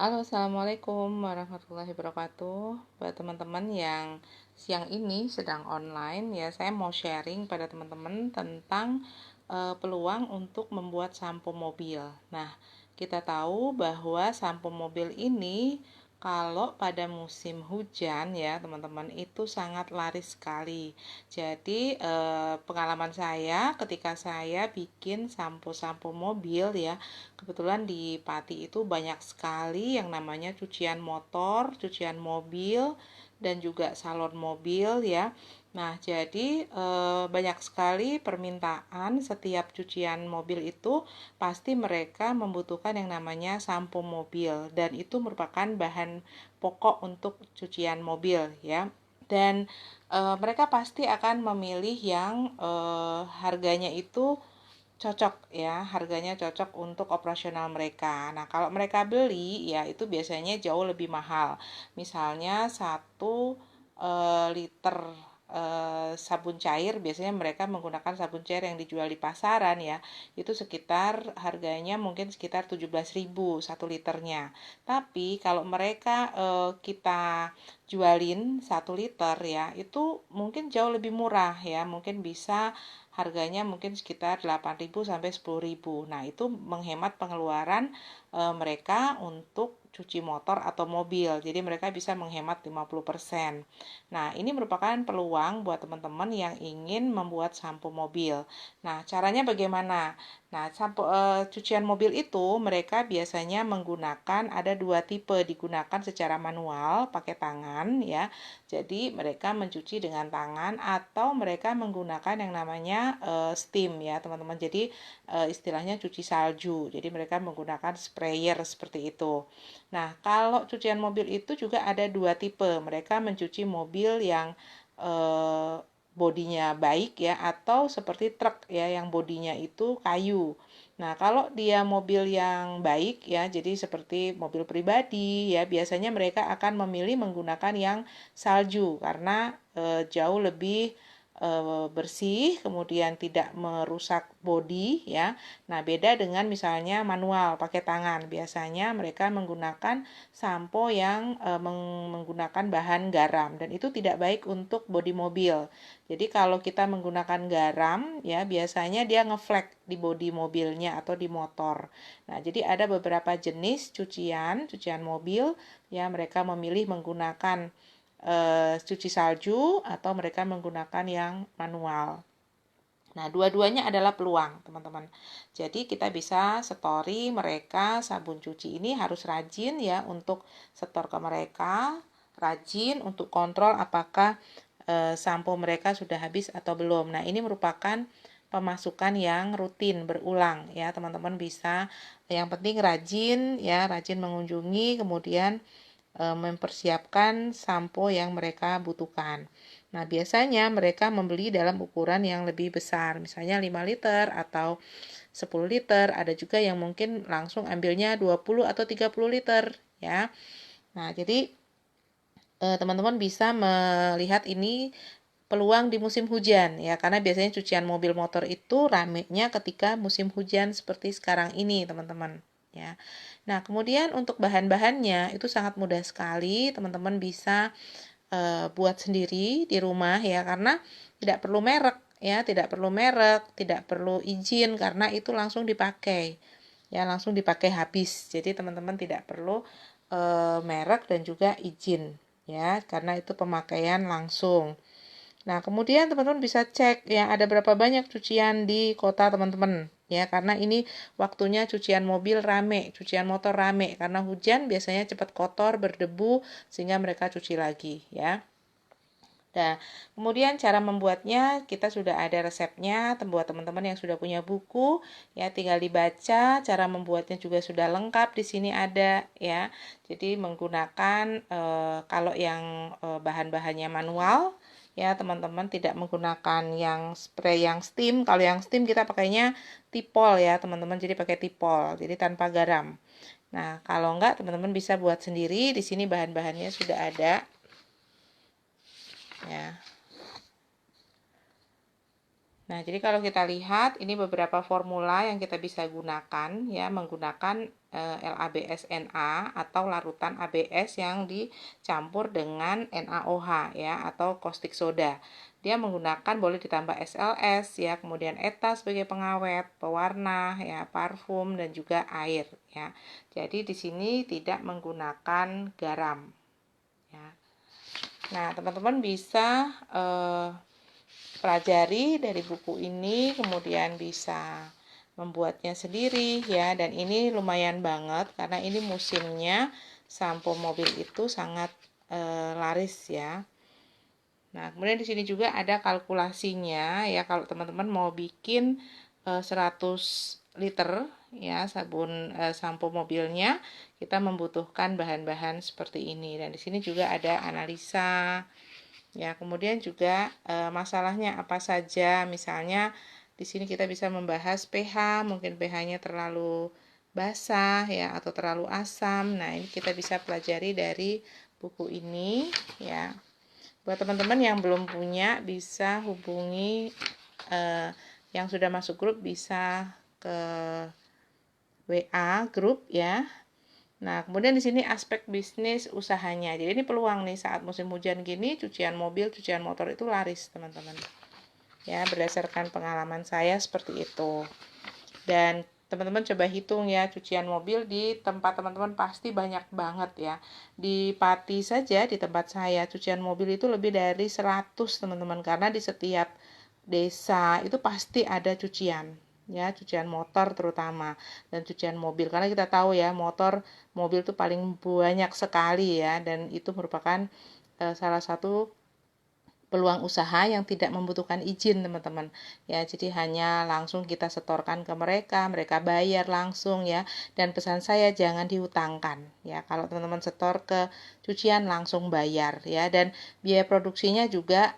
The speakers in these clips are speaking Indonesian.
Halo, Assalamualaikum warahmatullahi wabarakatuh. Buat teman-teman yang siang ini sedang online, ya saya mau sharing pada teman-teman tentang peluang untuk membuat sampo mobil. Nah, kita tahu bahwa sampo mobil ini kalau pada musim hujan ya teman-teman itu sangat laris sekali. Jadi pengalaman saya ketika saya bikin sampo-sampo mobil ya, kebetulan di Pati itu banyak sekali yang namanya cucian motor, cucian mobil, dan juga salon mobil ya. Nah, jadi banyak sekali permintaan setiap cucian mobil itu pasti mereka membutuhkan yang namanya sampo mobil dan itu merupakan bahan pokok untuk cucian mobil ya. Dan mereka pasti akan memilih yang harganya itu cocok ya, harganya cocok untuk operasional mereka. Nah, kalau mereka beli ya itu biasanya jauh lebih mahal. Misalnya 1 liter sabun cair biasanya mereka menggunakan sabun cair yang dijual di pasaran ya. Itu sekitar harganya mungkin sekitar 17.000 1 liternya. Tapi kalau mereka kita jualin 1 liter ya, itu mungkin jauh lebih murah ya. Mungkin bisa harganya mungkin sekitar 8.000 sampai 10.000. Nah, itu menghemat pengeluaran mereka untuk cuci motor atau mobil. Jadi mereka bisa menghemat 50%. Nah, ini merupakan peluang buat teman-teman yang ingin membuat sampo mobil. Nah, caranya bagaimana? Nah, cucian mobil itu mereka biasanya menggunakan ada 2 tipe, digunakan secara manual pakai tangan ya. Jadi mereka mencuci dengan tangan atau mereka menggunakan yang namanya steam ya, teman-teman. Jadi istilahnya cuci salju. Jadi mereka menggunakan sprayer seperti itu. Nah, kalau cucian mobil itu juga ada 2 tipe. Mereka mencuci mobil yang bodinya baik ya atau seperti truk ya yang bodinya itu kayu. Nah, kalau dia mobil yang baik ya, jadi seperti mobil pribadi ya, biasanya mereka akan memilih menggunakan yang salju karena jauh lebih bersih, kemudian tidak merusak bodi ya. Nah, beda dengan misalnya manual pakai tangan. Biasanya mereka menggunakan sampo yang menggunakan bahan garam dan itu tidak baik untuk bodi mobil. Jadi kalau kita menggunakan garam ya biasanya dia ngeflek di bodi mobilnya atau di motor. Nah, jadi ada beberapa jenis cucian mobil ya mereka memilih menggunakan cuci salju atau mereka menggunakan yang manual. Nah, dua-duanya adalah peluang, teman-teman. Jadi kita bisa setori mereka sabun cuci ini harus rajin ya untuk setor ke mereka, rajin untuk kontrol apakah sampo mereka sudah habis atau belum. Nah, ini merupakan pemasukan yang rutin berulang ya, teman-teman bisa. Yang penting rajin ya, rajin mengunjungi kemudian mempersiapkan sampo yang mereka butuhkan. Nah, biasanya mereka membeli dalam ukuran yang lebih besar, misalnya 5 liter atau 10 liter, ada juga yang mungkin langsung ambilnya 20 atau 30 liter ya. Nah, jadi teman-teman bisa melihat ini peluang di musim hujan ya, karena biasanya cucian mobil motor itu ramenya ketika musim hujan seperti sekarang ini, teman-teman ya. Nah, kemudian untuk bahan-bahannya itu sangat mudah sekali, teman-teman bisa buat sendiri di rumah ya, karena tidak perlu merek ya, tidak perlu izin karena itu langsung dipakai ya, langsung dipakai habis. Jadi teman-teman tidak perlu merek dan juga izin ya, karena itu pemakaian langsung. Nah, kemudian teman-teman bisa cek ya ada berapa banyak cucian di kota teman-teman ya, karena ini waktunya cucian mobil rame, cucian motor rame karena hujan biasanya cepat kotor, berdebu sehingga mereka cuci lagi ya. Nah, kemudian cara membuatnya kita sudah ada resepnya buat teman-teman yang sudah punya buku ya, tinggal dibaca. Cara membuatnya juga sudah lengkap di sini ada ya. Jadi menggunakan kalau yang bahan-bahannya manual ya, teman-teman tidak menggunakan yang spray yang steam. Kalau yang steam kita pakainya tipol ya, teman-teman. Jadi pakai tipol, jadi tanpa garam. Nah, kalau enggak teman-teman bisa buat sendiri. Di sini bahan-bahannya sudah ada ya. Nah, jadi kalau kita lihat ini beberapa formula yang kita bisa gunakan ya, menggunakan LABS-NA atau larutan ABS yang dicampur dengan NaOH ya atau caustic soda. Dia menggunakan boleh ditambah SLS ya, kemudian ETA sebagai pengawet, pewarna ya, parfum dan juga air ya. Jadi di sini tidak menggunakan garam ya. Nah, teman-teman bisa pelajari dari buku ini, kemudian bisa membuatnya sendiri ya. Dan ini lumayan banget karena ini musimnya sampo mobil itu sangat laris ya. Nah, kemudian di sini juga ada kalkulasinya ya, kalau teman-teman mau bikin 100 liter ya sabun sampo mobilnya, kita membutuhkan bahan-bahan seperti ini. Dan di sini juga ada analisa ya, kemudian juga masalahnya apa saja. Misalnya di sini kita bisa membahas pH, mungkin pH-nya terlalu basah ya atau terlalu asam. Nah, ini kita bisa pelajari dari buku ini ya. Buat teman-teman yang belum punya, bisa hubungi yang sudah masuk grup, bisa ke WA grup ya. Nah, kemudian di sini aspek bisnis usahanya. Jadi ini peluang nih saat musim hujan gini, cucian mobil, cucian motor itu laris, teman-teman. Ya, berdasarkan pengalaman saya seperti itu. Dan teman-teman coba hitung ya, cucian mobil di tempat teman-teman pasti banyak banget ya. Di Pati saja di tempat saya cucian mobil itu lebih dari 100 teman-teman, karena di setiap desa itu pasti ada cucian ya, cucian motor terutama dan cucian mobil, karena kita tahu ya mobil itu paling banyak sekali ya, dan itu merupakan salah satu peluang usaha yang tidak membutuhkan izin teman-teman ya. Jadi hanya langsung kita setorkan ke mereka, mereka bayar langsung ya. Dan pesan saya jangan dihutangkan ya, kalau teman-teman setor ke cucian langsung bayar ya. Dan biaya produksinya juga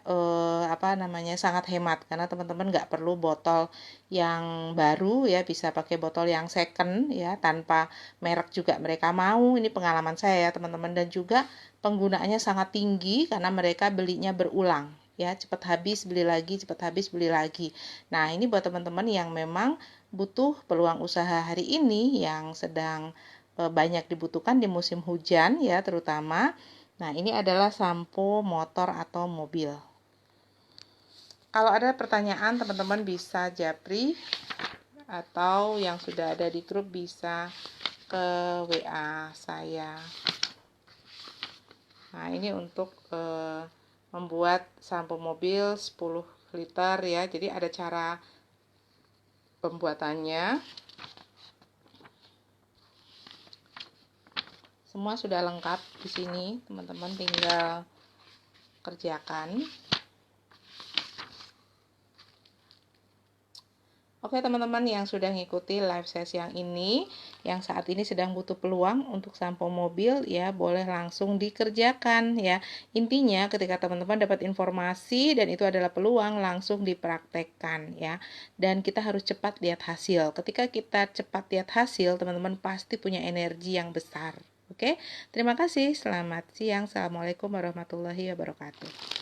sangat hemat, karena teman-teman nggak perlu botol yang baru ya, bisa pakai botol yang second ya, tanpa merek juga mereka mau. Ini pengalaman saya ya teman-teman. Dan juga penggunaannya sangat tinggi karena mereka belinya berulang ya, cepat habis beli lagi, cepat habis beli lagi. Nah, ini buat teman-teman yang memang butuh peluang usaha hari ini yang sedang banyak dibutuhkan di musim hujan ya terutama. Nah, ini adalah sampo motor atau mobil. Kalau ada pertanyaan, teman-teman bisa japri atau yang sudah ada di grup bisa ke WA saya. Nah, ini untuk membuat sampo mobil 10 liter ya. Jadi ada cara pembuatannya. Semua sudah lengkap di sini, teman-teman tinggal kerjakan. Oke teman-teman yang sudah ngikuti live sesi yang ini, yang saat ini sedang butuh peluang untuk sampo mobil ya, boleh langsung dikerjakan ya. Intinya ketika teman-teman dapat informasi dan itu adalah peluang, langsung dipraktekkan ya. Dan kita harus cepat lihat hasil. Ketika kita cepat lihat hasil, teman-teman pasti punya energi yang besar. Oke, terima kasih. Selamat siang. Assalamualaikum warahmatullahi wabarakatuh.